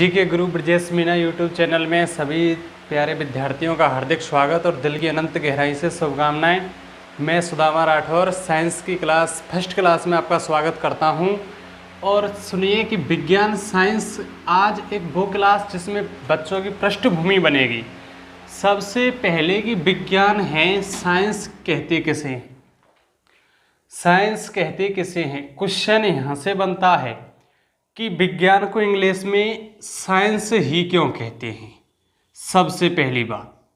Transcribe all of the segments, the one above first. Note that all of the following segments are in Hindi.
जी के गुरु ब्रजेश मीना यूट्यूब चैनल में सभी प्यारे विद्यार्थियों का हार्दिक स्वागत और दिल की अनंत गहराई से शुभकामनाएं। मैं सुदामा राठौर साइंस की क्लास फर्स्ट क्लास में आपका स्वागत करता हूं। और सुनिए कि विज्ञान साइंस आज एक वो क्लास जिसमें बच्चों की पृष्ठभूमि बनेगी। सबसे पहले कि विज्ञान है, साइंस कहते किसे हैं? साइंस कहते किसे हैं? क्वेश्चन यहाँ से बनता है कि विज्ञान को इंग्लिश में साइंस ही क्यों कहते हैं। सबसे पहली बात,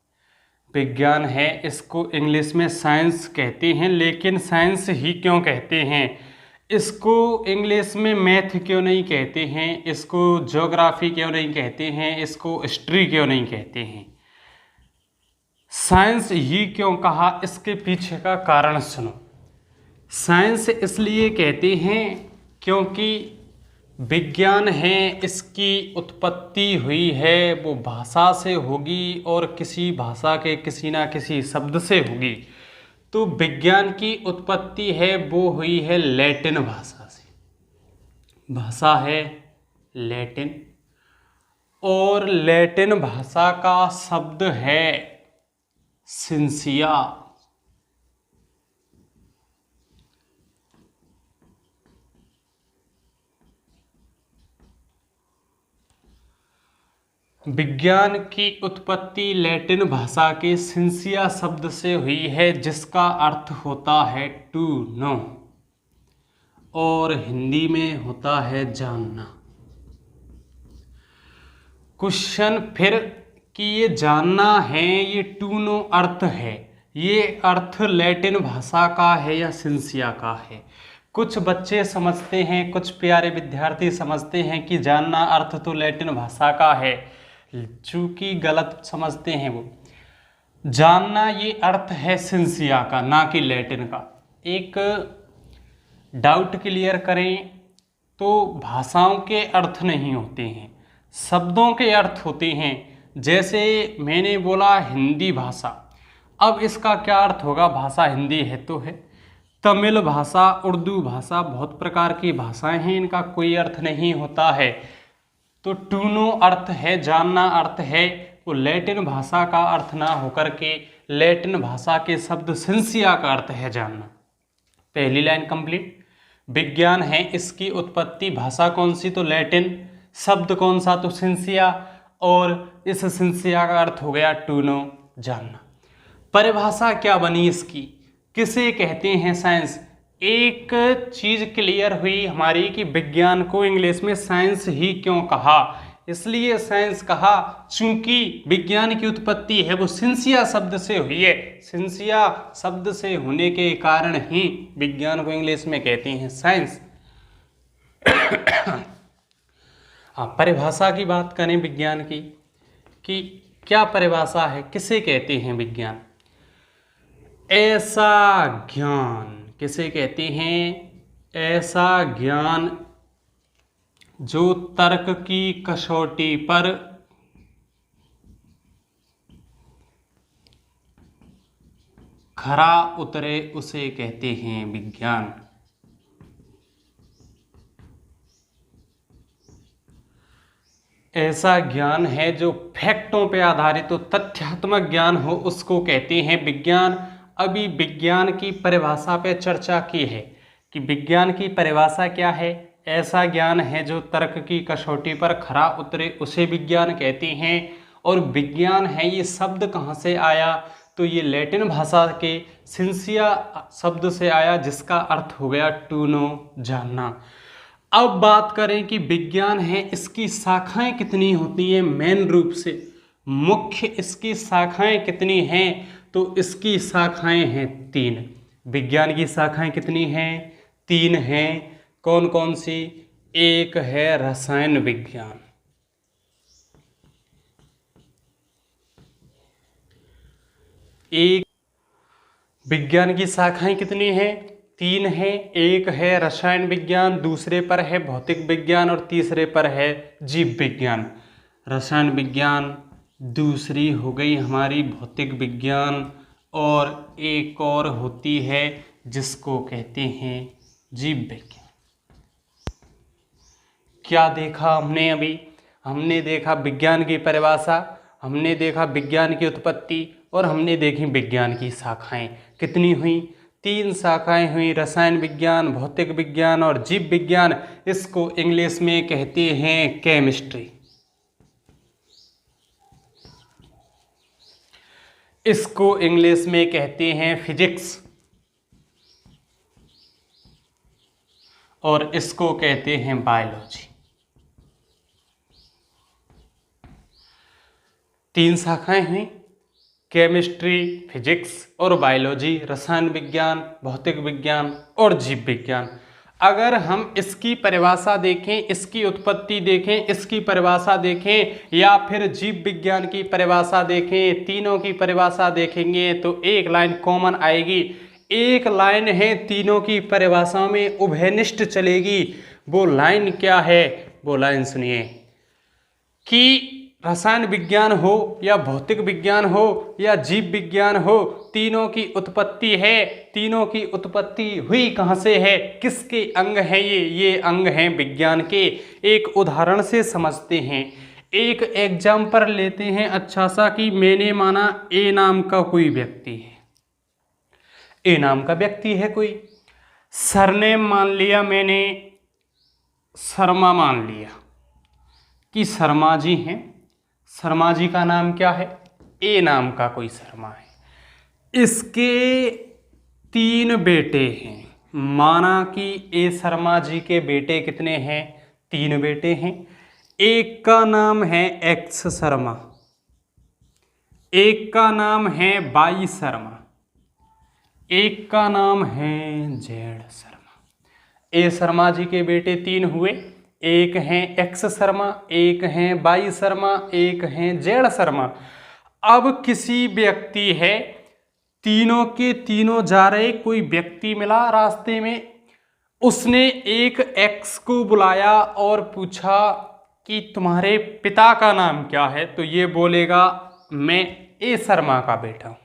विज्ञान है, इसको इंग्लिश में साइंस कहते हैं, लेकिन साइंस ही क्यों कहते हैं? इसको इंग्लिश में मैथ क्यों नहीं कहते हैं? इसको ज्योग्राफी क्यों नहीं कहते हैं? इसको हिस्ट्री क्यों नहीं कहते हैं? साइंस ही क्यों कहा, इसके पीछे का कारण सुनो। साइंस इसलिए कहते हैं क्योंकि विज्ञान है, इसकी उत्पत्ति हुई है वो भाषा से होगी और किसी भाषा के किसी ना किसी शब्द से होगी। तो विज्ञान की उत्पत्ति है वो हुई है लैटिन भाषा से। भाषा है लैटिन, और लैटिन भाषा का शब्द है सिंसिया। विज्ञान की उत्पत्ति लैटिन भाषा के सिंसिया शब्द से हुई है, जिसका अर्थ होता है टू नो, और हिंदी में होता है जानना। क्वेश्चन फिर कि ये जानना है, ये टू नो अर्थ है, ये अर्थ लैटिन भाषा का है या सिंसिया का है? कुछ बच्चे समझते हैं, कुछ प्यारे विद्यार्थी समझते हैं कि जानना अर्थ तो लैटिन भाषा का है, चूंकि गलत समझते हैं। वो जानना ये अर्थ है सिंसिया का, ना कि लैटिन का। एक डाउट क्लियर करें तो भाषाओं के अर्थ नहीं होते हैं, शब्दों के अर्थ होते हैं। जैसे मैंने बोला हिंदी भाषा, अब इसका क्या अर्थ होगा? भाषा हिंदी है तो है, तमिल भाषा, उर्दू भाषा, बहुत प्रकार की भाषाएं हैं, इनका कोई अर्थ नहीं होता है। तो टू नो अर्थ है, जानना अर्थ है, वो लैटिन भाषा का अर्थ ना होकर के लैटिन भाषा के शब्द सिंसिया का अर्थ है जानना। पहली लाइन कंप्लीट। विज्ञान है, इसकी उत्पत्ति भाषा कौन सी? तो लैटिन। शब्द कौन सा? तो सिंसिया, और इस सिंसिया का अर्थ हो गया टू नो, जानना। परिभाषा क्या बनी इसकी? किसे कहते हैं साइंस? एक चीज क्लियर हुई हमारी कि विज्ञान को इंग्लिश में साइंस ही क्यों कहा। इसलिए साइंस कहा चूंकि विज्ञान की उत्पत्ति है वो सिंसिया शब्द से हुई है। सिंसिया शब्द से होने के कारण ही विज्ञान को इंग्लिश में कहते हैं साइंस। हाँ, परिभाषा की बात करें विज्ञान की कि क्या परिभाषा है, किसे कहते हैं विज्ञान? ऐसा ज्ञान, किसे कहते हैं? ऐसा ज्ञान जो तर्क की कसौटी पर खरा उतरे उसे कहते हैं विज्ञान। ऐसा ज्ञान है जो फैक्टों पे आधारित हो, तथ्यात्मक ज्ञान हो, उसको कहते हैं विज्ञान। अभी विज्ञान की परिभाषा पे चर्चा की है कि विज्ञान की परिभाषा क्या है? ऐसा ज्ञान है जो तर्क की कसौटी पर खरा उतरे उसे विज्ञान कहते हैं। और विज्ञान है, ये शब्द कहाँ से आया? तो ये लैटिन भाषा के सिंसिया शब्द से आया, जिसका अर्थ हो गया टू नो, जानना। अब बात करें कि विज्ञान है, इसकी शाखाएं कितनी होती हैं? मेन रूप से मुख्य इसकी शाखाएं कितनी हैं? तो इसकी शाखाएं हैं 3। विज्ञान की शाखाएं कितनी हैं? 3 हैं। कौन कौन सी? एक है रसायन विज्ञान, एक विज्ञान की शाखाएं कितनी हैं? 3 हैं। एक है रसायन विज्ञान, दूसरे पर है भौतिक विज्ञान, और तीसरे पर है जीव विज्ञान। रसायन विज्ञान, दूसरी हो गई हमारी भौतिक विज्ञान, और एक और होती है जिसको कहते हैं जीव विज्ञान। क्या देखा हमने अभी? हमने देखा विज्ञान की परिभाषा, हमने देखा विज्ञान की उत्पत्ति और हमने देखी विज्ञान की शाखाएं। कितनी हुई? 3 शाखाएं हुई, रसायन विज्ञान, भौतिक विज्ञान और जीव विज्ञान। इसको इंग्लिश में कहते हैं केमिस्ट्री। इसको इंग्लिश में कहते हैं फिजिक्स और इसको कहते हैं बायोलॉजी। 3 शाखाएं हैं, केमिस्ट्री, फिजिक्स और बायोलॉजी, रसायन विज्ञान, भौतिक विज्ञान और जीव विज्ञान। अगर हम इसकी परिभाषा देखें, इसकी उत्पत्ति देखें, इसकी परिभाषा देखें या फिर जीव विज्ञान की परिभाषा देखें, तीनों की परिभाषा देखेंगे तो एक लाइन कॉमन आएगी। एक लाइन है तीनों की परिभाषाओं में उभयनिष्ठ चलेगी। वो लाइन क्या है? वो लाइन सुनिए कि रसायन विज्ञान हो या भौतिक विज्ञान हो या जीव विज्ञान हो, तीनों की उत्पत्ति है। तीनों की उत्पत्ति हुई कहाँ से है? किसके अंग हैं ये अंग हैं विज्ञान के। एक उदाहरण से समझते हैं, एक एग्जाम्पल लेते हैं अच्छा सा कि मैंने माना ए नाम का कोई व्यक्ति है, ए नाम का व्यक्ति है कोई, सरनेम मान लिया मैंने शर्मा, मान लिया कि शर्मा जी हैं। शर्मा जी का नाम क्या है? ए नाम का कोई शर्मा है। इसके 3 बेटे हैं। माना कि ए शर्मा जी के बेटे कितने हैं? 3 बेटे हैं। एक का नाम है एक्स शर्मा, एक का नाम है वाई शर्मा, एक का नाम है जेड शर्मा। ए शर्मा जी के बेटे 3 हुए, एक हैं एक्स शर्मा, एक हैं वाई शर्मा, एक हैं जेड शर्मा। अब किसी व्यक्ति है, तीनों के तीनों जा रहे, कोई व्यक्ति मिला रास्ते में, उसने एक एक्स को बुलाया और पूछा कि तुम्हारे पिता का नाम क्या है? तो ये बोलेगा मैं ए शर्मा का बेटा हूँ।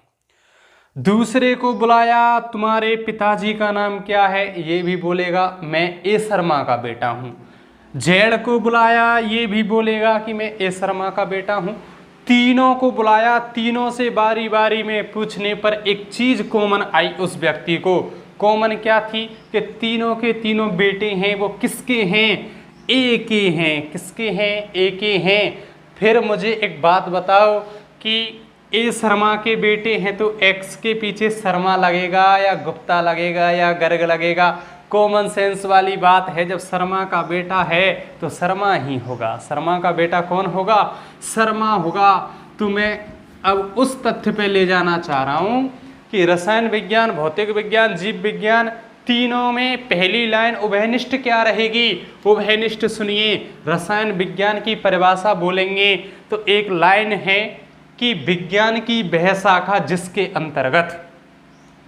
दूसरे को बुलाया, तुम्हारे पिताजी का नाम क्या है? ये भी बोलेगा मैं ए शर्मा का बेटा हूँ। जेड को बुलाया, ये भी बोलेगा कि मैं ए शर्मा का बेटा हूँ। तीनों को बुलाया, तीनों से बारी बारी में पूछने पर एक चीज़ कॉमन आई उस व्यक्ति को। कॉमन क्या थी? कि तीनों के तीनों बेटे हैं, वो किसके हैं? ए के हैं। किसके हैं? ए के हैं। फिर मुझे एक बात बताओ कि ए शर्मा के बेटे हैं तो एक्स के पीछे शर्मा लगेगा या गुप्ता लगेगा या गर्ग लगेगा? कॉमन सेंस वाली बात है, जब शर्मा का बेटा है तो शर्मा ही होगा। शर्मा का बेटा कौन होगा? शर्मा होगा। तो मैं अब उस तथ्य पे ले जाना चाह रहा हूँ कि रसायन विज्ञान, भौतिक विज्ञान, जीव विज्ञान, तीनों में पहली लाइन उभयनिष्ठ क्या रहेगी? उभयनिष्ठ सुनिए, रसायन विज्ञान की परिभाषा बोलेंगे तो एक लाइन है कि विज्ञान की वह शाखा जिसके अंतर्गत,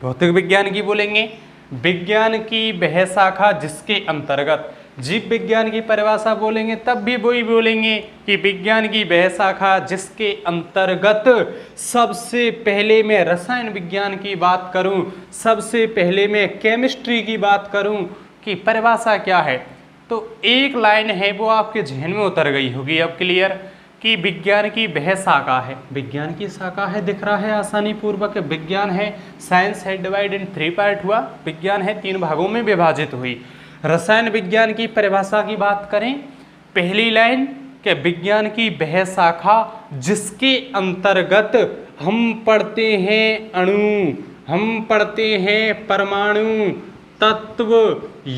भौतिक विज्ञान की बोलेंगे विज्ञान की वह शाखा जिसके अंतर्गत, जीव विज्ञान की परिभाषा बोलेंगे तब भी वही बोलेंगे कि विज्ञान की वह शाखा जिसके अंतर्गत। सबसे पहले मैं रसायन विज्ञान की बात करूं, सबसे पहले मैं केमिस्ट्री की बात करूं कि परिभाषा क्या है, तो एक लाइन है वो आपके जहन में उतर गई होगी अब क्लियर कि विज्ञान की वह शाखा है। विज्ञान की शाखा है, दिख रहा है आसानी पूर्वक। विज्ञान है, साइंस है, डिवाइड इन 3 पार्ट हुआ। विज्ञान है, 3 भागों में विभाजित हुई। रसायन विज्ञान की परिभाषा की बात करें, पहली लाइन के विज्ञान की वह शाखा जिसके अंतर्गत हम पढ़ते हैं अणु, हम पढ़ते हैं परमाणु, तत्व,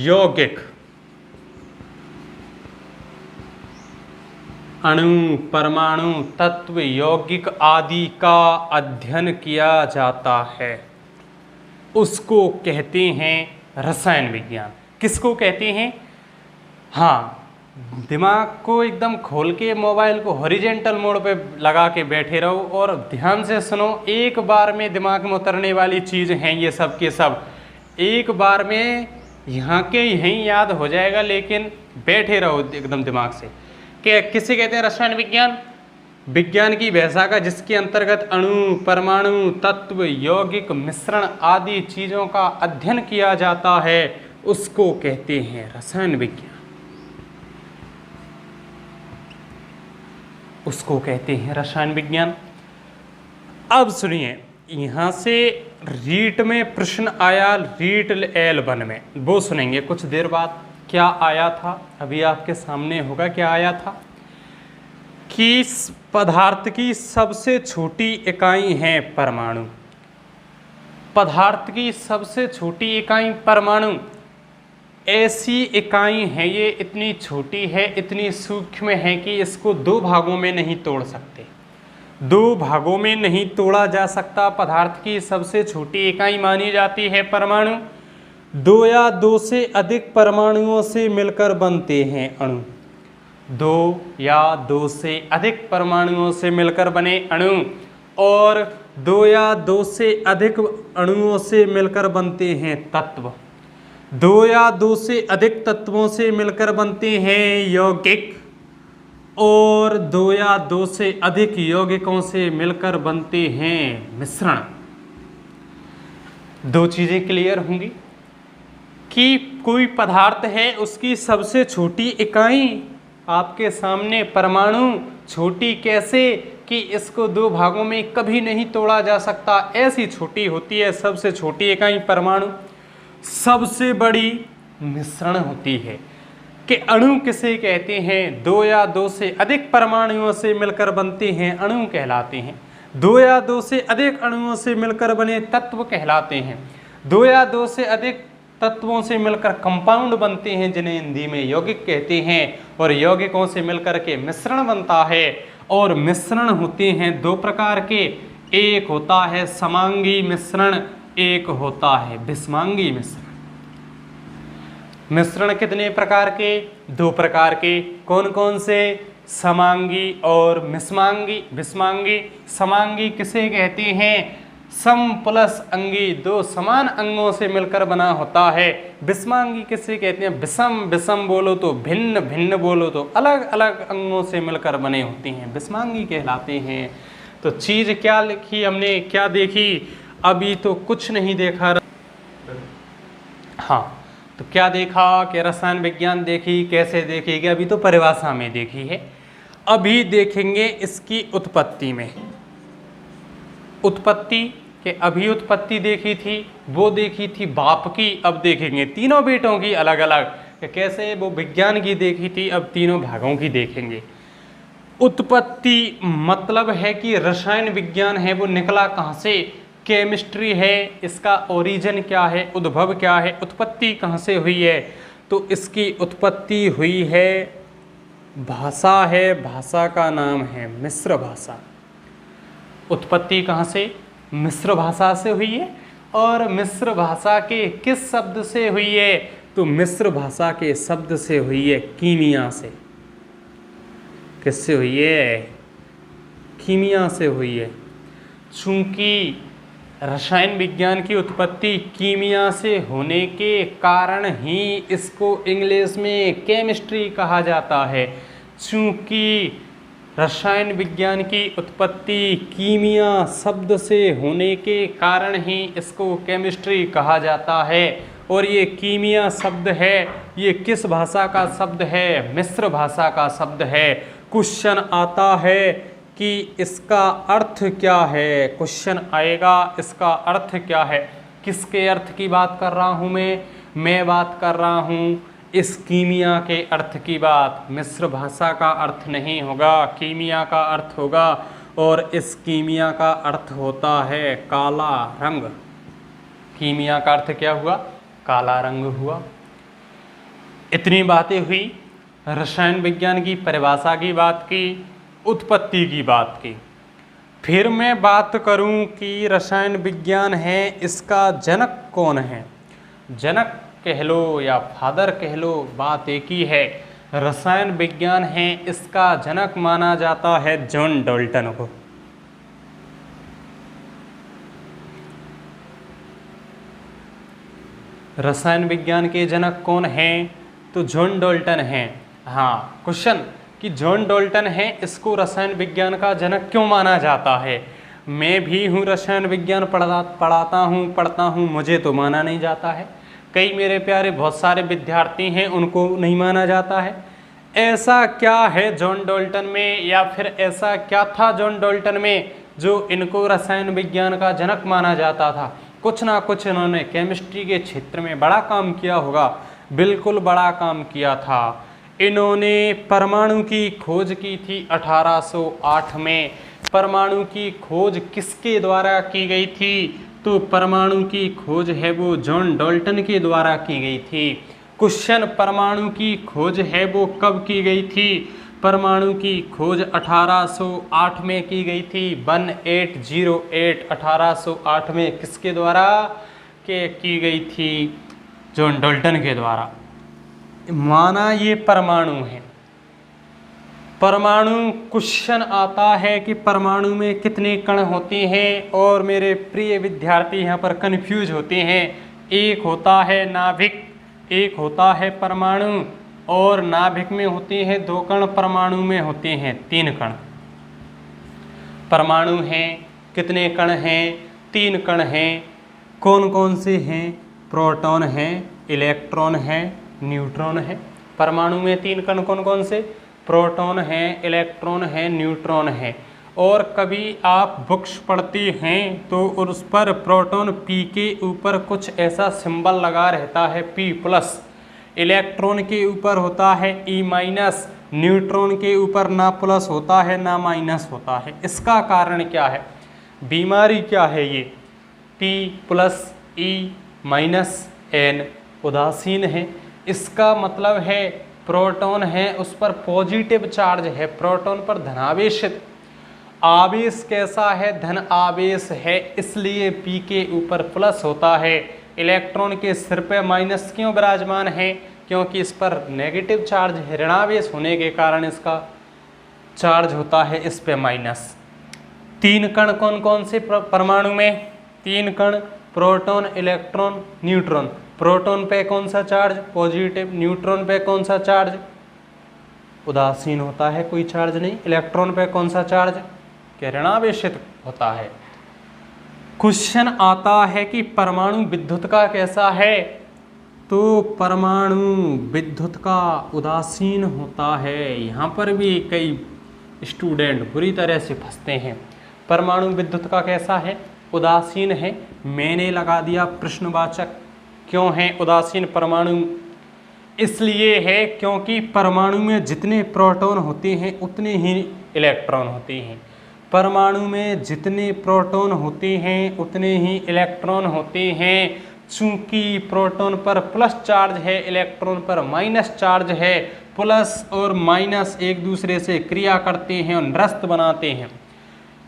यौगिक। अणु, परमाणु, तत्व, यौगिक आदि का अध्ययन किया जाता है, उसको कहते हैं रसायन विज्ञान। किसको कहते हैं? हाँ, दिमाग को एकदम खोल के मोबाइल को हॉरिजेंटल मोड पे लगा के बैठे रहो और ध्यान से सुनो। एक बार में दिमाग में उतरने वाली चीज़ हैं ये सब के सब, एक बार में यहाँ के यहीं याद हो जाएगा, लेकिन बैठे रहो एकदम दिमाग से। किसे कहते हैं रसायन विज्ञान? विज्ञान की वह शाखा जिसके अंतर्गत अणु, परमाणु, तत्व, यौगिक, मिश्रण आदि चीज़ों का अध्ययन किया जाता है, उसको कहते हैं रसायन विज्ञान। उसको कहते हैं रसायन विज्ञान। अब सुनिए, यहाँ से रीट में प्रश्न आया, रीट L1 में, वो सुनेंगे कुछ देर बाद। क्या आया था अभी आपके सामने होगा, क्या आया था कि पदार्थ की सबसे छोटी इकाई है परमाणु। पदार्थ की सबसे छोटी इकाई परमाणु, ऐसी इकाई है ये, इतनी छोटी है, इतनी सूक्ष्म है कि इसको दो भागों में नहीं तोड़ सकते, दो भागों में नहीं तोड़ा जा सकता। पदार्थ की सबसे छोटी इकाई मानी जाती है परमाणु। दो या दो से अधिक परमाणुओं से मिलकर बनते हैं अणु। दो या दो से अधिक परमाणुओं से मिलकर बने अणु, और दो या दो से अधिक अणुओं से मिलकर बनते हैं तत्व। दो या दो से अधिक तत्वों से मिलकर बनते हैं यौगिक, और दो या दो से अधिक यौगिकों से मिलकर बनते हैं मिश्रण। दो चीज़ें क्लियर होंगी कि कोई पदार्थ है, उसकी सबसे छोटी इकाई आपके सामने परमाणु, छोटी कैसे कि इसको दो भागों में कभी नहीं तोड़ा जा सकता, ऐसी छोटी होती है सबसे छोटी इकाई परमाणु। सबसे बड़ी मिश्रण होती है कि अणु किसे कहते हैं, दो या दो से अधिक परमाणुओं से मिलकर बनते हैं अणु कहलाते हैं। दो या दो से अधिक अणुओं से मिलकर बने तत्व कहलाते हैं। दो या दो से अधिक तत्वों से मिलकर कंपाउंड बनते हैं, जिन्हें हिंदी में यौगिक कहते हैं, और यौगिकों से मिलकर के मिश्रण बनता है। और मिश्रण होते हैं दो प्रकार के, एक होता है समांगी मिश्रण, एक होता है विषमांगी मिश्रण। मिश्रण कितने प्रकार के, दो प्रकार के, कौन कौन से, समांगी और विषमांगी। विषमांगी, समांगी किसे कहते हैं, सम प्लस अंगी, दो समान अंगों से मिलकर बना होता है। विषमांगी किसे कहते हैं, विषम, विषम बोलो तो भिन्न, भिन्न बोलो तो अलग अलग अंगों से मिलकर बने होते हैं, विषमांगी कहलाते हैं। तो चीज़ क्या लिखी हमने, क्या देखी, अभी तो कुछ नहीं देखा। हाँ, तो क्या देखा कि रसायन विज्ञान देखी, कैसे देखेगी, अभी तो परिभाषा में देखी है। अभी देखेंगे इसकी उत्पत्ति में। उत्पत्ति के अभी उत्पत्ति देखी थी, वो देखी थी बाप की, अब देखेंगे तीनों बेटों की अलग अलग, कि कैसे वो विज्ञान की देखी थी, अब तीनों भागों की देखेंगे। उत्पत्ति मतलब है कि रसायन विज्ञान है वो निकला कहाँ से, केमिस्ट्री है, इसका ओरिजिन क्या है, उद्भव क्या है, उत्पत्ति कहाँ से हुई है। तो इसकी उत्पत्ति हुई है, भाषा है, भाषा का नाम है मिस्र भाषा। उत्पत्ति कहाँ से, मिस्र भाषा से हुई है। और मिस्र भाषा के किस शब्द से हुई है, तो मिस्र भाषा के शब्द से हुई है कीमिया से। किससे हुई है, कीमिया से हुई है। चूंकि रसायन विज्ञान की उत्पत्ति कीमिया से होने के कारण ही इसको इंग्लिश में केमिस्ट्री कहा जाता है। चूंकि रसायन विज्ञान की उत्पत्ति कीमिया शब्द से होने के कारण ही इसको केमिस्ट्री कहा जाता है। और ये कीमिया शब्द है, ये किस भाषा का शब्द है, मिस्र भाषा का शब्द है। क्वेश्चन आता है कि इसका अर्थ क्या है, क्वेश्चन आएगा इसका अर्थ क्या है। किसके अर्थ की बात कर रहा हूँ मैं बात कर रहा हूँ इस कीमिया के अर्थ की बात। मिस्र भाषा का अर्थ नहीं होगा, कीमिया का अर्थ होगा। और इस कीमिया का अर्थ होता है काला रंग। कीमिया का अर्थ क्या हुआ, काला रंग हुआ। इतनी बातें हुई, रसायन विज्ञान की परिभाषा की बात की, उत्पत्ति की बात की। फिर मैं बात करूं कि रसायन विज्ञान है, इसका जनक कौन है। जनक कह लो या फादर कह लो, बात एक ही है। रसायन विज्ञान है, इसका जनक माना जाता है जॉन डाल्टन को। रसायन विज्ञान के जनक कौन हैं, तो जॉन डाल्टन हैं। हाँ, क्वेश्चन कि जॉन डाल्टन है, इसको रसायन विज्ञान का जनक क्यों माना जाता है। मैं भी हूँ रसायन विज्ञान पढ़ता हूँ, मुझे तो माना नहीं जाता है। कई मेरे प्यारे बहुत सारे विद्यार्थी हैं, उनको नहीं माना जाता है। ऐसा क्या है जॉन डाल्टन में, या फिर ऐसा क्या था जॉन डाल्टन में जो इनको रसायन विज्ञान का जनक माना जाता था। कुछ ना कुछ इन्होंने केमिस्ट्री के क्षेत्र में बड़ा काम किया होगा, बिल्कुल बड़ा काम किया था। इन्होंने परमाणु की खोज की थी 1808 में। परमाणु की खोज किसके द्वारा की गई थी? तो परमाणु की खोज है वो जॉन डाल्टन के द्वारा की गई थी। क्वेश्चन, परमाणु की खोज है वो कब की गई थी? परमाणु की खोज 1808 में की गई थी। 1808 1808 में किसके द्वारा की गई थी? जॉन डाल्टन के द्वारा। माना ये परमाणु है। परमाणु क्वेश्चन आता है कि परमाणु में कितने कण होते हैं, और मेरे प्रिय विद्यार्थी यहाँ पर कंफ्यूज होते हैं। एक होता है नाभिक, एक होता है परमाणु, और नाभिक में होते हैं 2 कण, परमाणु में होते हैं 3 कण। परमाणु हैं, कितने कण हैं? 3 कण हैं। कौन कौन से हैं? प्रोटॉन है, इलेक्ट्रॉन है, न्यूट्रॉन है। परमाणु में 3 कण कौन कौन से? प्रोटॉन है, इलेक्ट्रॉन है, न्यूट्रॉन है। और कभी आप बुक्स पढ़ते हैं तो उस पर प्रोटॉन P के ऊपर कुछ ऐसा सिंबल लगा रहता है P+, इलेक्ट्रॉन के ऊपर होता है E-, न्यूट्रॉन के ऊपर ना प्लस होता है ना माइनस होता है। इसका कारण क्या है? बीमारी क्या है ये? P+, E- N उदासीन है। इसका मतलब है प्रोटॉन है उस पर पॉजिटिव चार्ज है, प्रोटॉन पर धनावेशित आवेश कैसा है? धन आवेश है, इसलिए P के ऊपर प्लस होता है। इलेक्ट्रॉन के सिर पे माइनस क्यों विराजमान है? क्योंकि इस पर नेगेटिव चार्ज है, ऋणावेश होने के कारण इसका चार्ज होता है इस पे माइनस। 3 कण कौन कौन से परमाणु में? 3 कण, प्रोटॉन, इलेक्ट्रॉन, न्यूट्रॉन। प्रोटॉन पे कौन सा चार्ज? पॉजिटिव। न्यूट्रॉन पे कौन सा चार्ज? उदासीन होता है, कोई चार्ज नहीं। इलेक्ट्रॉन पे कौन सा चार्ज? ऋणावेशित होता है। क्वेश्चन आता है कि परमाणु विद्युत का कैसा है? तो परमाणु विद्युत का उदासीन होता है। यहाँ पर भी कई स्टूडेंट बुरी तरह से फंसते हैं। परमाणु विद्युत का कैसा है? उदासीन है। मैंने लगा दिया प्रश्नवाचक। क्यों है उदासीन परमाणु? इसलिए है क्योंकि परमाणु में जितने प्रोटॉन होते हैं उतने ही इलेक्ट्रॉन होते हैं। परमाणु में जितने प्रोटॉन होते हैं उतने ही इलेक्ट्रॉन होते हैं। चूंकि प्रोटॉन पर प्लस चार्ज है, इलेक्ट्रॉन पर माइनस चार्ज है, प्लस और माइनस एक दूसरे से क्रिया करते हैं और निरस्त बनाते हैं।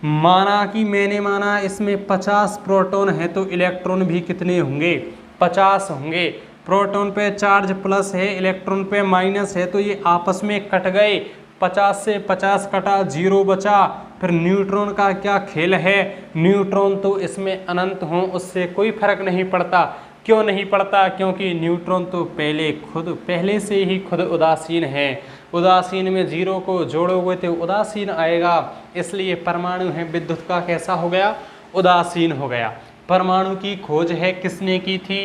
मैंने माना इसमें 50 प्रोटॉन है तो इलेक्ट्रॉन भी कितने होंगे? 50 होंगे। प्रोटॉन पे चार्ज प्लस है, इलेक्ट्रॉन पे माइनस है, तो ये आपस में कट गए। 50 से 50 कटा, 0 बचा। फिर न्यूट्रॉन का क्या खेल है? न्यूट्रॉन तो इसमें अनंत हों उससे कोई फर्क नहीं पड़ता। क्यों नहीं पड़ता? क्योंकि न्यूट्रॉन तो पहले से ही खुद उदासीन है। उदासीन में 0 को जोड़ोगे तो उदासीन आएगा। इसलिए परमाणु है विद्युत का कैसा हो गया? उदासीन हो गया। परमाणु की खोज है किसने की थी?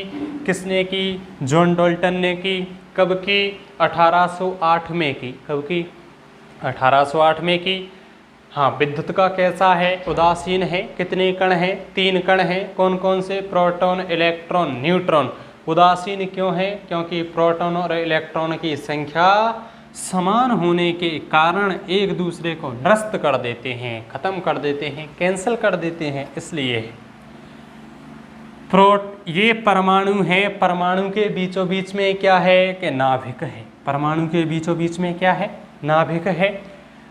किसने की? जॉन डाल्टन ने की। कब की? 1808 में की। कब की? 1808 में की। हाँ, विद्युत का कैसा है? उदासीन है। कितने कण हैं? 3 कण हैं। कौन कौन से? Proton, electron, neutron. उदासीन क्यों है? क्योंकि प्रोटॉन और इलेक्ट्रॉन की संख्या समान होने के कारण एक दूसरे को निरस्त कर देते हैं, खत्म कर देते हैं, कैंसिल कर देते हैं, इसलिए ये परमाणु है। परमाणु के बीचों बीच में क्या है? कि नाभिक है। परमाणु के बीचों बीच में क्या है? नाभिक है।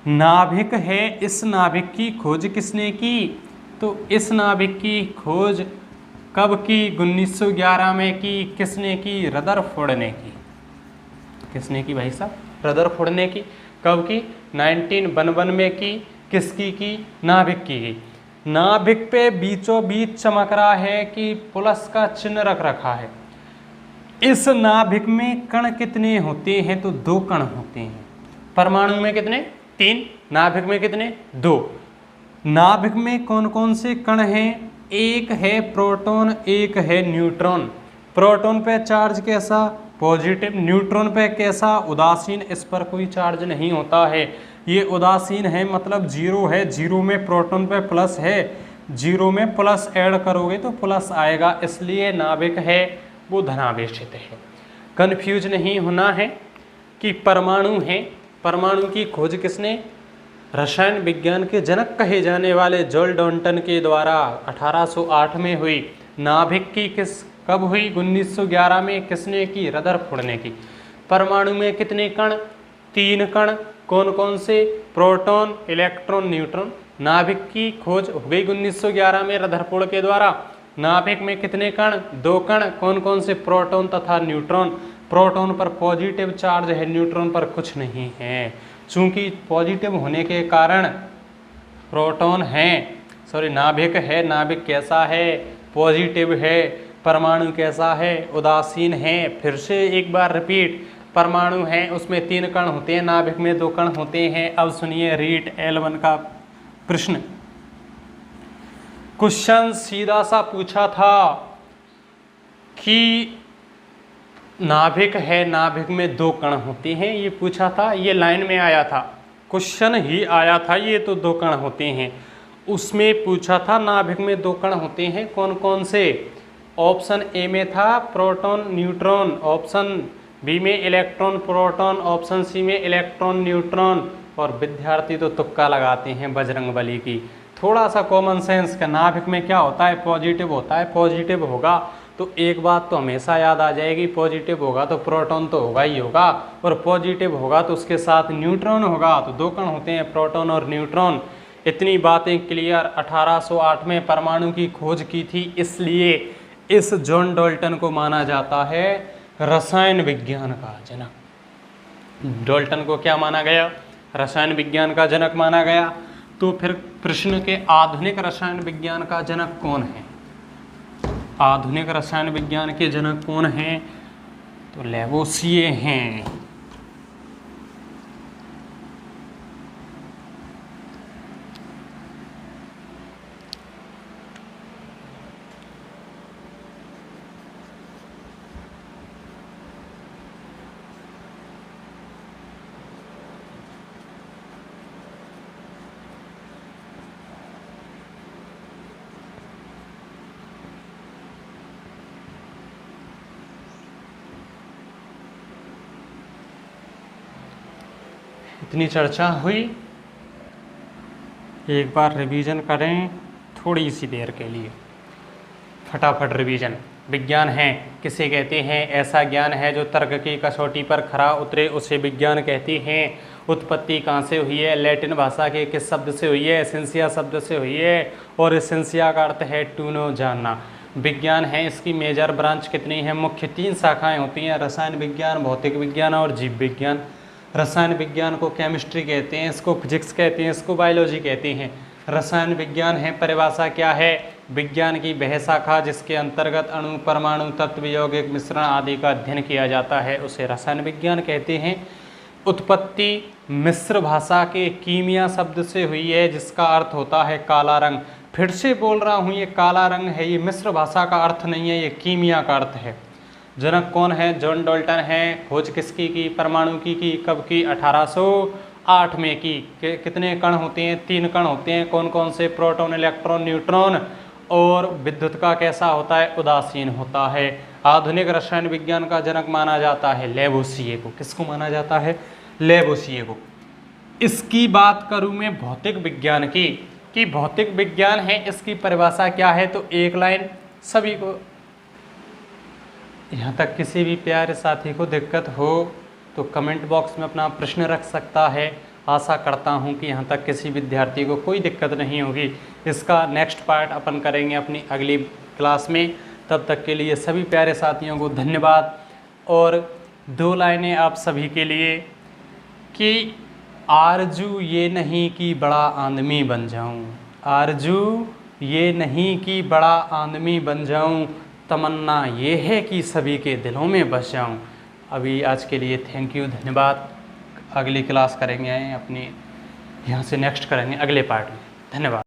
नाभिक है। इस नाभिक की खोज किसने की? तो इस नाभिक की खोज कब की? 1911 में की। किसने की? रदरफोर्ड ने की। किसने की भाई साहब? रदरफोर्ड ने की। कब की? 1911 में की। किसकी की? नाभिक की गई। नाभिक पे बीचों बीच चमक रहा है कि प्लस का चिन्ह रख रखा है। इस नाभिक में कण कितने होते हैं? तो 2 कण होते हैं। परमाणु में कितने? 3। नाभिक में कितने? 2। नाभिक में कौन कौन से कण हैं? एक है प्रोटॉन, एक है न्यूट्रॉन। प्रोटॉन पे चार्ज कैसा? पॉजिटिव। न्यूट्रॉन पे कैसा, उदासीन, इस पर कोई चार्ज नहीं होता है, ये उदासीन है मतलब जीरो है, जीरो में प्रोटॉन पे प्लस है, जीरो में प्लस ऐड करोगे तो प्लस आएगा, इसलिए नाभिक है वो धनावेशित है। कन्फ्यूज नहीं होना है कि परमाणु है, परमाणु की खोज किसने, रसायन विज्ञान के जनक कहे जाने वाले जॉन डाल्टन के द्वारा 1808 में हुई। नाभिक की किस कब हुई, 1911 में, किसने की, रदरफोर्ड ने की। परमाणु में कितने कण, 3 कण, कौन कौन से, प्रोटॉन, इलेक्ट्रॉन, न्यूट्रॉन। नाभिक की खोज हो गई 1911 में रदरफोर्ड के द्वारा। नाभिक में कितने कण, 2 कण, कौन कौन से, प्रोटॉन तथा न्यूट्रॉन। प्रोटॉन पर पॉजिटिव चार्ज है, न्यूट्रॉन पर कुछ नहीं है। चूंकि पॉजिटिव होने के कारण प्रोटॉन हैं, सॉरी नाभिक है, नाभिक कैसा है, पॉजिटिव है। परमाणु कैसा है, उदासीन है। फिर से एक बार रिपीट, परमाणु है उसमें 3 कण होते हैं, नाभिक में 2 कण होते हैं। अब सुनिए रीट L1 का प्रश्न। क्वेश्चन सीधा सा पूछा था कि नाभिक है, नाभिक में 2 कण होते हैं, ये पूछा था, ये लाइन में आया था, क्वेश्चन ही आया था, ये तो 2 कण होते हैं। उसमें पूछा था नाभिक में 2 कण होते हैं, कौन कौन से। ऑप्शन ए में था प्रोटॉन न्यूट्रॉन, ऑप्शन बी में इलेक्ट्रॉन प्रोटॉन, ऑप्शन सी में इलेक्ट्रॉन न्यूट्रॉन। और विद्यार्थी तो तुक्का लगाते हैं बजरंगबली की। थोड़ा सा कॉमन सेंस का, नाभिक में क्या होता है, पॉजिटिव होता है, पॉजिटिव होगा तो एक बात तो हमेशा याद आ जाएगी, पॉजिटिव होगा तो प्रोटॉन तो होगा ही होगा, और पॉजिटिव होगा तो उसके साथ न्यूट्रॉन होगा, तो 2 कण होते हैं, प्रोटॉन और न्यूट्रॉन। इतनी बातें क्लियर। 1808 में परमाणु की खोज की थी, इसलिए इस जॉन डाल्टन को माना जाता है रसायन विज्ञान का जनक। डाल्टन को क्या माना गया, रसायन विज्ञान का जनक माना गया। तो फिर प्रश्न के आधुनिक रसायन विज्ञान का जनक कौन है, आधुनिक रसायन विज्ञान के जनक कौन हैं, तो लैवोसिए हैं। इतनी चर्चा हुई, एक बार रिवीजन करें थोड़ी सी देर के लिए, फटाफट रिवीजन। विज्ञान है किसे कहते हैं, ऐसा ज्ञान है जो तर्क की कसौटी पर खरा उतरे, उसे विज्ञान कहते हैं। उत्पत्ति कहाँ से हुई है, लैटिन भाषा के किस शब्द से हुई है, एसेंसिया शब्द से हुई है, और एसेंसिया का अर्थ है टू नो, जानना। विज्ञान है, इसकी मेजर ब्रांच कितनी है, मुख्य 3 शाखाएं होती हैं, रसायन विज्ञान, भौतिक विज्ञान और जीव विज्ञान। रसायन विज्ञान को केमिस्ट्री कहते हैं, इसको फिजिक्स कहते हैं, इसको बायोलॉजी कहते हैं। रसायन विज्ञान है, परिभाषा क्या है, विज्ञान की वह शाखा जिसके अंतर्गत अणु, परमाणु, तत्व, यौगिक मिश्रण आदि का अध्ययन किया जाता है, उसे रसायन विज्ञान कहते हैं। उत्पत्ति मिस्र भाषा के कीमिया शब्द से हुई है, जिसका अर्थ होता है काला रंग। फिर से बोल रहा हूँ, ये काला रंग है, ये मिस्र भाषा का अर्थ नहीं है, ये कीमिया का अर्थ है। जनक कौन है, जॉन डाल्टन है। खोज किसकी की, परमाणु की, कब की, 1808 में की। कितने कण होते हैं, 3 कण होते हैं, कौन कौन से, प्रोटॉन, इलेक्ट्रॉन, न्यूट्रॉन। और विद्युत का कैसा होता है, उदासीन होता है। आधुनिक रसायन विज्ञान का जनक माना जाता है लैवोसिए को। किसको माना जाता है, लैवोसिए को। इसकी बात करूं मैं भौतिक विज्ञान की, कि भौतिक विज्ञान है, इसकी परिभाषा क्या है, तो एक लाइन सभी को। यहाँ तक किसी भी प्यारे साथी को दिक्कत हो तो कमेंट बॉक्स में अपना प्रश्न रख सकता है। आशा करता हूँ कि यहाँ तक किसी विद्यार्थी को कोई दिक्कत नहीं होगी। इसका नेक्स्ट पार्ट अपन करेंगे अपनी अगली क्लास में। तब तक के लिए सभी प्यारे साथियों को धन्यवाद। और 2 लाइनें आप सभी के लिए, कि आरजू ये नहीं कि बड़ा आदमी बन जाऊं, आरजू ये नहीं कि बड़ा आदमी बन जाऊं, तमन्ना ये है कि सभी के दिलों में बस जाऊं। अभी आज के लिए थैंक यू, धन्यवाद। अगली क्लास करेंगे अपनी, यहाँ से नेक्स्ट करेंगे अगले पार्ट में। धन्यवाद।